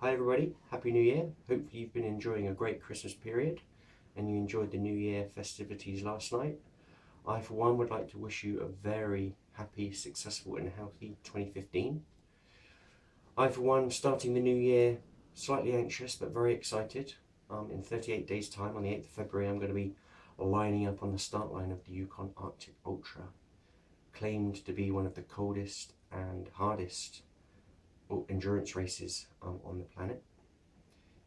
Hi everybody, Happy New Year. Hopefully you've been enjoying a great Christmas period and you enjoyed the New Year festivities last night. I for one would like to wish you a very happy, successful and healthy 2015. I for one, starting the new year slightly anxious but very excited. In 38 days time, on the 8th of February, I'm going to be lining up on the start line of the Yukon Arctic Ultra, claimed to be one of the coldest and hardest endurance races on the planet.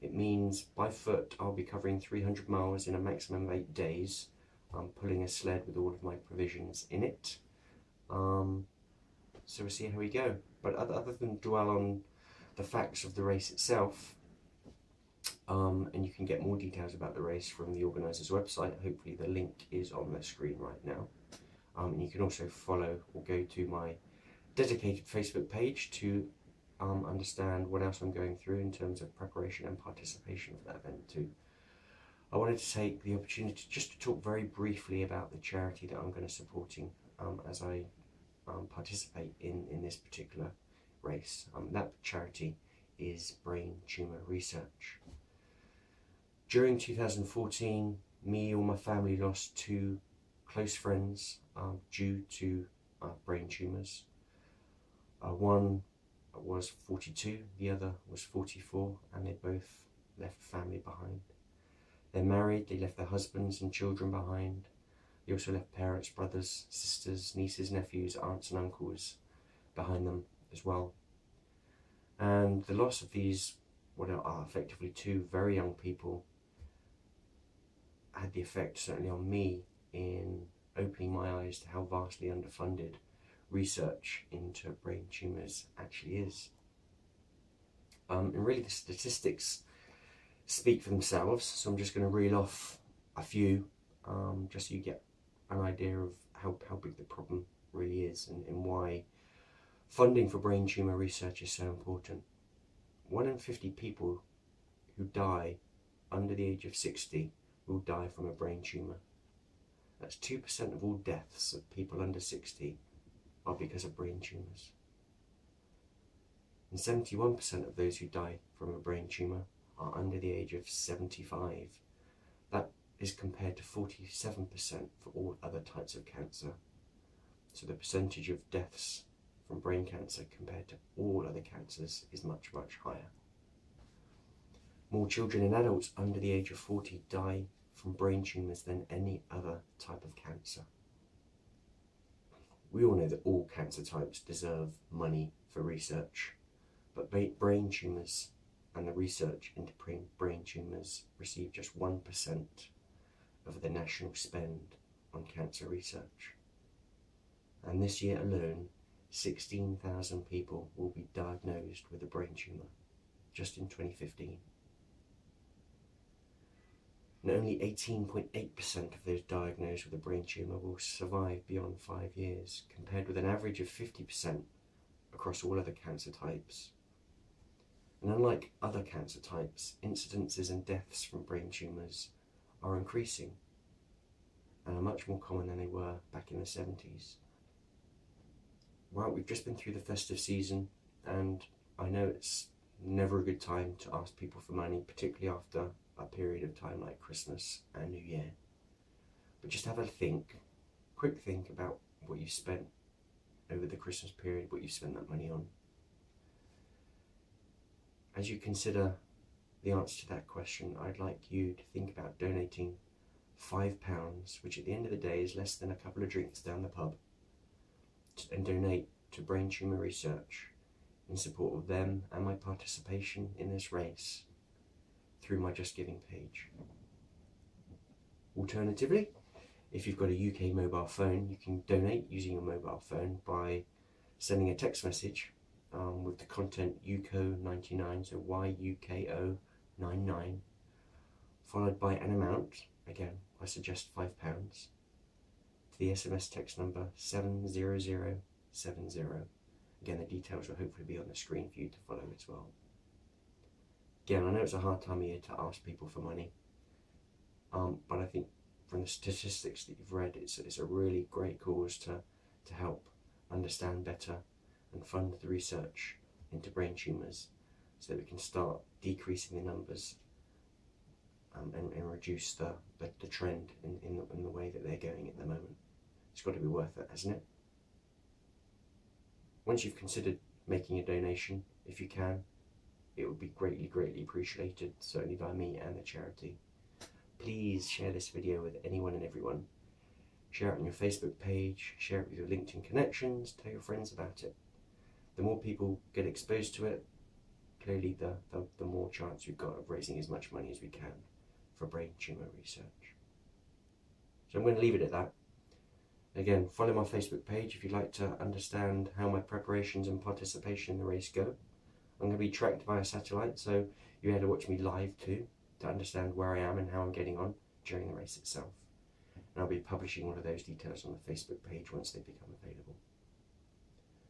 It means by foot I'll be covering 300 miles in a maximum of 8 days, pulling a sled with all of my provisions in it. So we'll see how we go. But other than dwell on the facts of the race itself, and you can get more details about the race from the organiser's website. Hopefully the link is on the screen right now. And you can also follow or go to my dedicated Facebook page to understand what else I'm going through in terms of preparation and participation for that event too. I wanted to take the opportunity just to talk very briefly about the charity that I'm going to be supporting as I participate in this particular race. That charity is Brain Tumour Research. During 2014, me or my family lost 2 close friends due to brain tumours. One was 42, the other was 44, and they both left family behind. They're married, they left their husbands and children behind. They also left parents, brothers, sisters, nieces, nephews, aunts and uncles behind them as well. And the loss of these, what are effectively 2 very young people, had the effect certainly on me in opening my eyes to how vastly underfunded research into brain tumours actually is. And really the statistics speak for themselves, so I'm just going to reel off a few just so you get an idea of how big the problem really is and why funding for brain tumour research is so important. 1 in 50 people who die under the age of 60 will die from a brain tumour. That's 2% of all deaths of people under 60 are because of brain tumours. And 71% of those who die from a brain tumour are under the age of 75. That is compared to 47% for all other types of cancer. So the percentage of deaths from brain cancer compared to all other cancers is much, much higher. More children and adults under the age of 40 die from brain tumours than any other type of cancer. We all know that all cancer types deserve money for research, but brain tumours and the research into brain tumours receive just 1% of the national spend on cancer research. And this year alone, 16,000 people will be diagnosed with a brain tumour, just in 2015. And only 18.8% of those diagnosed with a brain tumour will survive beyond 5 years, compared with an average of 50% across all other cancer types. And unlike other cancer types, incidences and deaths from brain tumours are increasing and are much more common than they were back in the 70s. Well, we've just been through the festive season, and I know it's never a good time to ask people for money, particularly after a period of time like Christmas and New Year. But just have a quick think about what you spent over the Christmas period, what you spent that money on. As you consider the answer to that question, I'd like you to think about donating £5, which at the end of the day is less than a couple of drinks down the pub, and donate to Brain Tumour Research in support of them and my participation in this race through my Just Giving page. Alternatively, if you've got a UK mobile phone, you can donate using your mobile phone by sending a text message with the content UKO99, so YUKO99, followed by an amount, again I suggest £5, to the SMS text number 70070. Again, the details will hopefully be on the screen for you to follow as well. Again, I know it's a hard time of year to ask people for money, but I think from the statistics that you've read, it's a really great cause to help understand better and fund the research into brain tumours so that we can start decreasing the numbers and reduce the trend in the way that they're going at the moment. It's got to be worth it, hasn't it? Once you've considered making a donation, if you can, it would be greatly, greatly appreciated, certainly by me and the charity. Please share this video with anyone and everyone. Share it on your Facebook page, share it with your LinkedIn connections, tell your friends about it. The more people get exposed to it, clearly the more chance we've got of raising as much money as we can for brain tumour research. So I'm going to leave it at that. Again, follow my Facebook page if you'd like to understand how my preparations and participation in the race go. I'm going to be tracked via satellite, so you're able to watch me live too, to understand where I am and how I'm getting on during the race itself. And I'll be publishing all of those details on the Facebook page once they become available.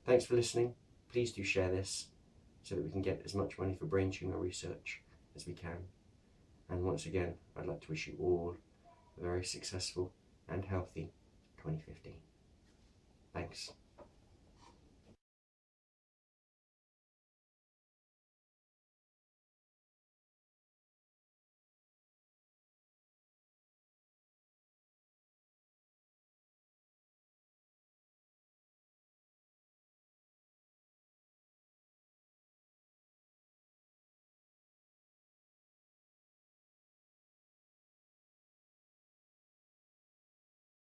Thanks for listening. Please do share this so that we can get as much money for brain tumour research as we can. And once again, I'd like to wish you all a very successful and healthy 2015. Thanks.